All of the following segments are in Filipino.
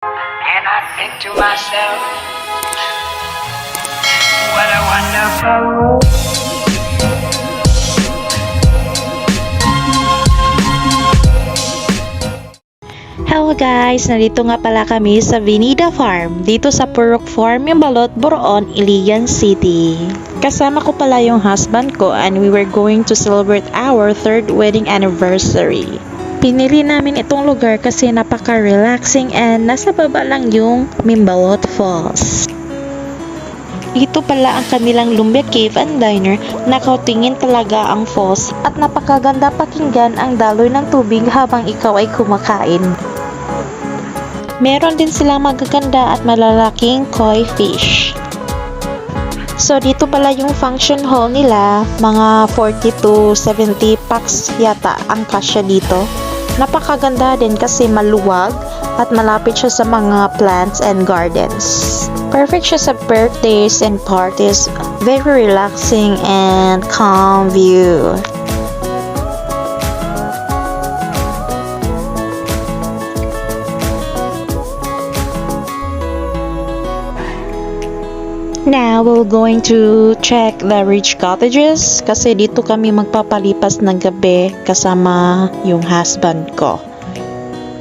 And I think to myself, what a wonderful world. Hello guys! Nandito nga pala kami sa Vinida Farm, dito sa Purok Farm, yung Balot, Boroon, Iligan City. Kasama ko pala yung husband ko and we were going to celebrate our 3rd wedding anniversary. Pinili namin itong lugar kasi napaka-relaxing and nasa baba lang yung Mimbalot Falls. Ito pala ang kanilang Lumbia Cave and Diner. Nakautingin talaga ang falls at napakaganda pakinggan ang daloy ng tubig habang ikaw ay kumakain. Meron din silang magaganda at malalaking koi fish. So dito pala yung function hall nila, mga 40 to 70 packs yata ang kasya dito. Napakaganda din kasi maluwag at malapit siya sa mga plants and gardens. Perfect siya sa birthdays and parties. Very relaxing and calm view. Now, we're going to check the Ridge Cottages kasi dito kami magpapalipas ng gabi kasama yung husband ko.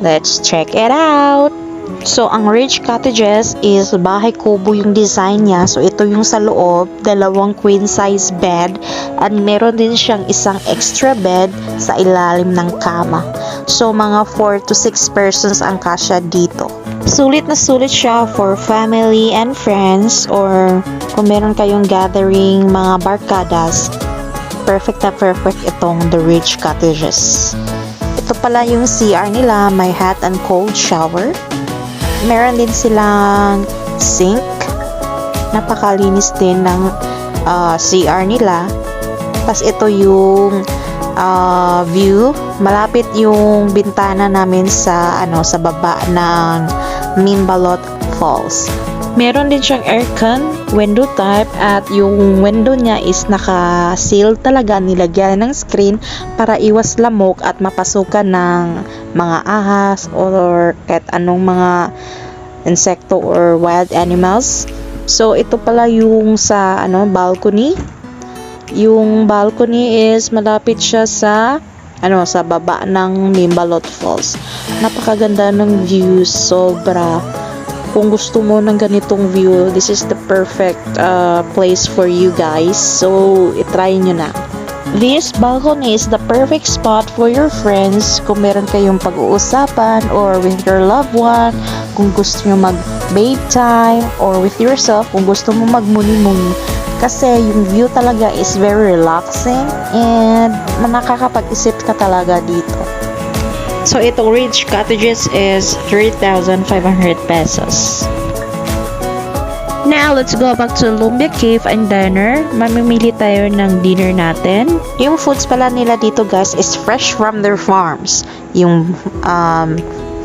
Let's check it out! So, ang Ridge Cottages is bahay kubo yung design niya. So, ito yung sa loob, dalawang queen size bed at meron din siyang isang extra bed sa ilalim ng kama. So, mga 4 to 6 persons ang kasya dito. Sulit na sulit siya for family and friends or kung meron kayong gathering mga barkadas. Perfect na perfect itong The Ridge Cottages. Ito pala yung CR nila, may hot and cold shower. Meron din silang sink. Napakalinis din ng CR nila. Tapos ito yung view. Malapit yung bintana namin sa sa baba ng Mimbalot Falls. Meron din siyang aircon, window type, at yung window niya is naka-seal talaga, nilagyan ng screen para iwas lamok at mapasukan ng mga ahas or kahit anong mga insekto or wild animals. So ito pala yung sa balcony. Yung balcony is malapit siya sa sa baba ng Mimbalot Falls. Napakaganda ng view, sobra. Kung gusto mo ng ganitong view, this is the perfect place for you guys. So, itry nyo na. This balcony is the perfect spot for your friends kung meron kayong pag-uusapan or with your loved one, kung gusto nyo mag-babe time or with yourself, kung gusto mo mag-muni-muni. Kasi yung view talaga is very relaxing and nakakapag-isip ka talaga dito. So, itong Ridge Cottages is 3,500 pesos. Now, let's go back to Lumbia Cave and Diner. Mamimili tayo ng dinner natin. Yung foods pala nila dito guys is fresh from their farms. Yung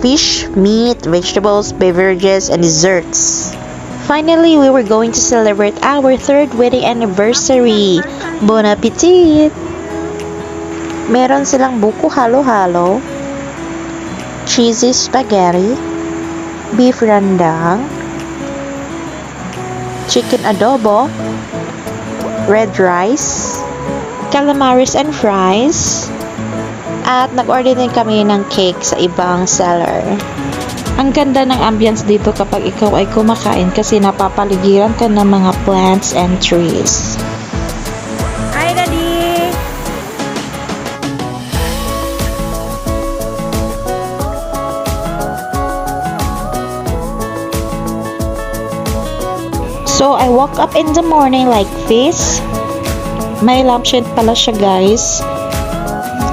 fish, meat, vegetables, beverages, and desserts. Finally, we were going to celebrate our 3rd wedding anniversary. Bon appetit! Meron silang buko halo-halo, cheesy spaghetti, beef rendang, chicken adobo, red rice, calamaris and fries, at nag-order din kami ng cake sa ibang seller. Ang ganda ng ambience dito kapag ikaw ay kumakain kasi napapaligiran ka ng mga plants and trees. Hi, Daddy! So, I woke up in the morning like this. May lampshade pala siya guys.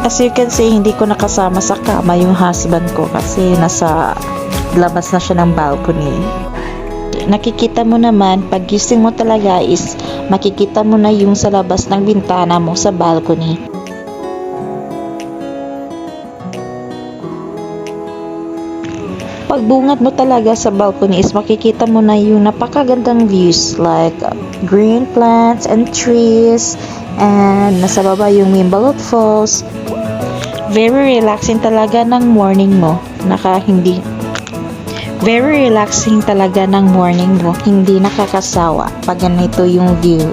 As you can see, hindi ko nakasama sa kama yung husband ko kasi nasa labas na siya ng balcony. Nakikita mo naman, pag gising mo talaga is makikita mo na yung sa labas ng bintana mo sa balcony. Pagbungad mo talaga sa balcony is makikita mo na yung napakagandang views like green plants and trees and nasa baba yung Mimbalot Falls. Very relaxing talaga ng morning mo. Very relaxing talaga ng morning walk. Hindi nakakasawa pag ganito yung view.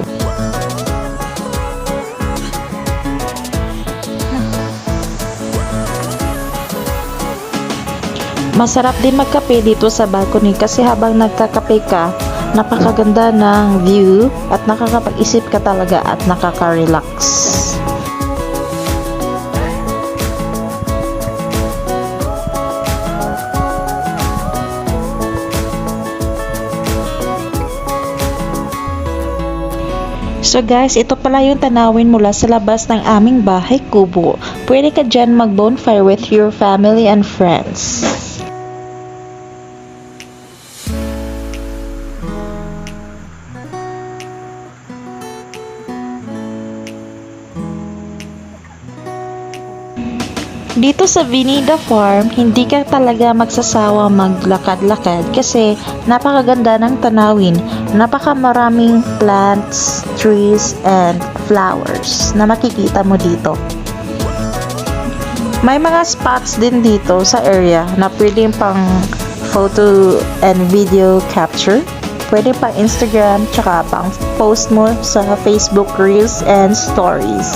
Masarap din magkape dito sa balcony kasi habang nagkakape ka, napakaganda ng view at nakakapag-isip ka talaga at nakaka-relax. So guys, ito pala yung tanawin mula sa labas ng aming bahay kubo. Pwede ka dyan mag-bonfire with your family and friends. Dito sa Vinida Farm, hindi ka talaga magsasawa maglakad-lakad kasi napakaganda ng tanawin. Napakamaraming plants, trees, and flowers na makikita mo dito. May mga spots din dito sa area na pwedeng pang photo and video capture. Pwede pang Instagram, tsaka pang post mo sa Facebook Reels and Stories.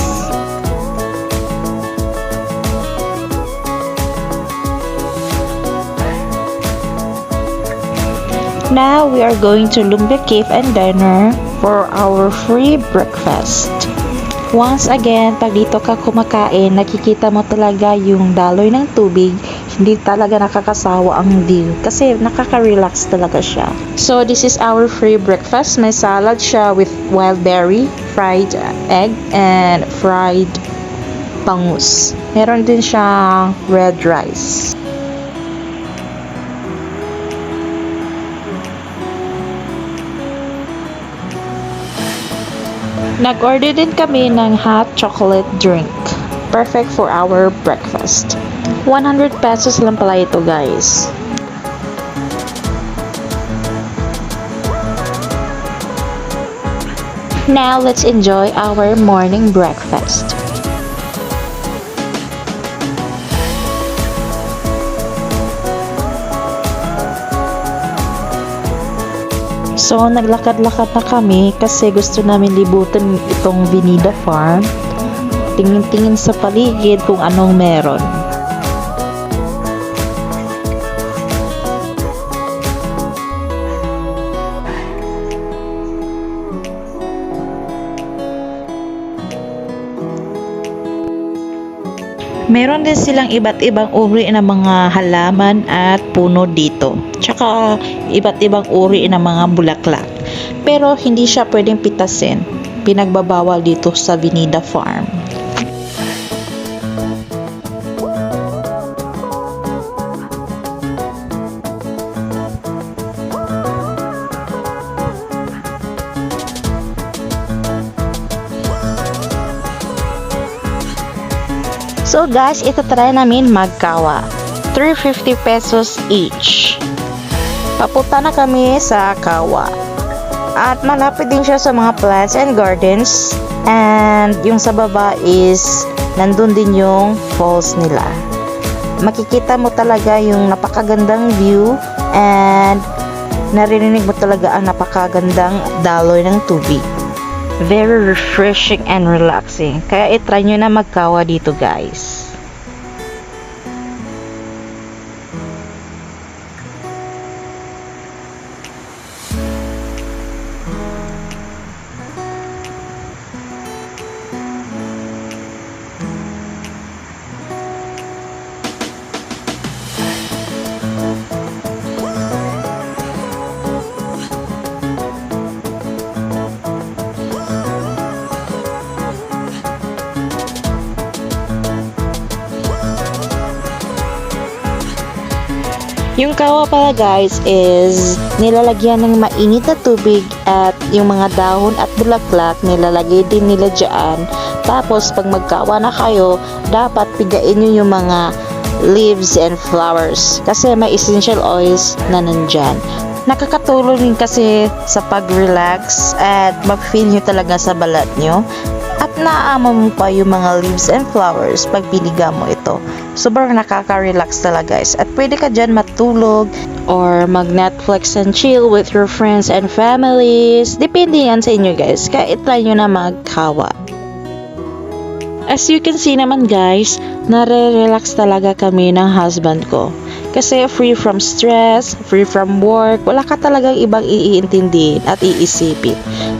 Now we are going to Lumbia Cave and Diner for our free breakfast. Once again, pag dito ka kumakain, nakikita mo talaga yung daloy ng tubig. Hindi talaga nakakasawa ang view kasi nakaka-relax talaga siya. So this is our free breakfast. May salad siya with wild berry, fried egg, and fried bangus. Meron din siyang red rice. Nag-order din kami ng hot chocolate drink. Perfect for our breakfast. 100 pesos lang pala ito, guys. Now, let's enjoy our morning breakfast. So, naglakad-lakad na kami kasi gusto namin libutan itong Vinida Farm. Tingin-tingin sa paligid kung anong meron. Meron din silang iba't ibang uri ng mga halaman at puno dito. Tsaka iba't ibang uri ng mga bulaklak. Pero hindi siya pwedeng pitasin. Pinagbabawal dito sa Vinida Farm. So guys, ito try namin magkawa. 350 pesos each. Papunta na kami sa kawa. At malapit din siya sa mga plants and gardens. And yung sa baba is nandun din yung falls nila. Makikita mo talaga yung napakagandang view and naririnig mo talaga ang napakagandang daloy ng tubig. Very refreshing and relaxing. Kaya itry nyo na magkawa dito, guys. Yung kawa pala guys is nilalagyan ng mainit na tubig at yung mga dahon at bulaklak nilalagay din nila dyan. Tapos pag magkawa na kayo, dapat pigain nyo yung mga leaves and flowers kasi may essential oils na nandyan. Nakakatulong din kasi sa pag-relax at mag-feel nyo talaga sa balat nyo. At naaama mo pa yung mga leaves and flowers pag piniga mo ito. Sobrang nakaka-relax talaga guys. At pwede ka dyan matulog or mag-Netflix and chill with your friends and families. Depende yan sa inyo guys. Kaya itry nyo na magkawa. As you can see naman guys, nare-relax talaga kami ng husband ko. Kasi free from stress, free from work, wala ka talagang ibang iintindihin at iisipin.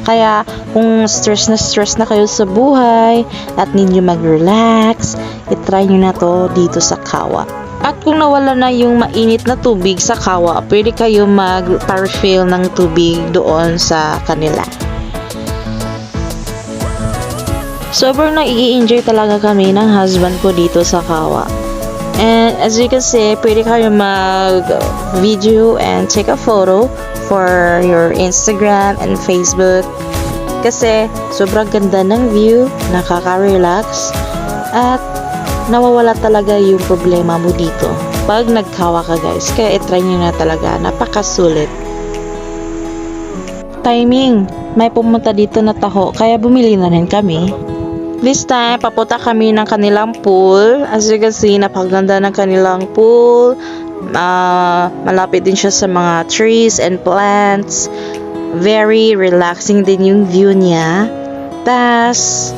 Kaya kung stress na kayo sa buhay at need nyo mag-relax, itry nyo na to dito sa Kawa. At kung nawala na yung mainit na tubig sa Kawa, pwede kayo mag-refill ng tubig doon sa kanila. Sobrang nai-enjoy talaga kami ng husband ko dito sa Kawa. And as you can see, pwede kayo mag-video and take a photo for your Instagram and Facebook. Kasi sobrang ganda ng view, nakaka-relax, at nawawala talaga yung problema mo dito pag nagkawa ka guys. Kaya itry nyo na talaga, napakasulit. Timing, may pumunta dito na taho, kaya bumili na rin kami. This time, papunta kami ng kanilang pool. As you can see, napakaganda ng kanilang pool. Malapit din siya sa mga trees and plants. Very relaxing din yung view niya. Tas,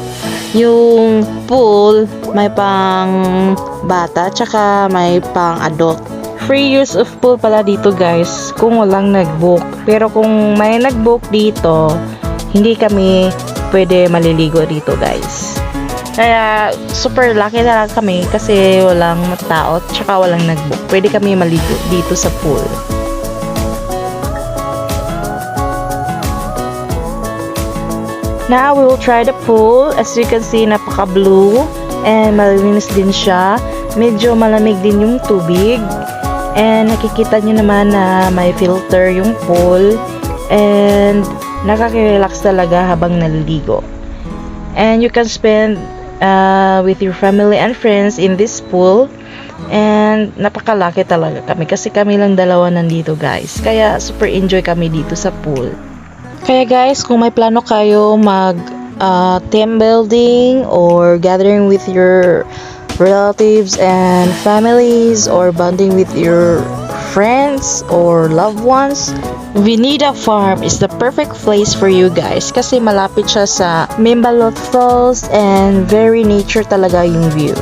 yung pool, may pang bata, tsaka may pang adult. Free use of pool pala dito guys, kung walang nag-book. Pero kung may nag-book dito, hindi kami pwede maliligo dito guys. Kaya super lucky na lang kami kasi walang tao tsaka walang nag-book. Pwede kami maligo dito sa pool. Now we will try the pool. As you can see, napaka-blue and malinis din siya. Medyo malamig din yung tubig. And nakikita nyo naman na may filter yung pool. And nakaka-relax talaga habang naliligo. And you can spend with your family and friends in this pool. And napakalaki talaga kami kasi kami lang dalawa nandito guys. Kaya super enjoy kami dito sa pool. Kaya guys, kung may plano kayo mag team building or gathering with your relatives and families or bonding with your friends or loved ones, Vinita Farm is the perfect place for you guys kasi malapit siya sa Mimbalot Falls and very nature talaga yung view.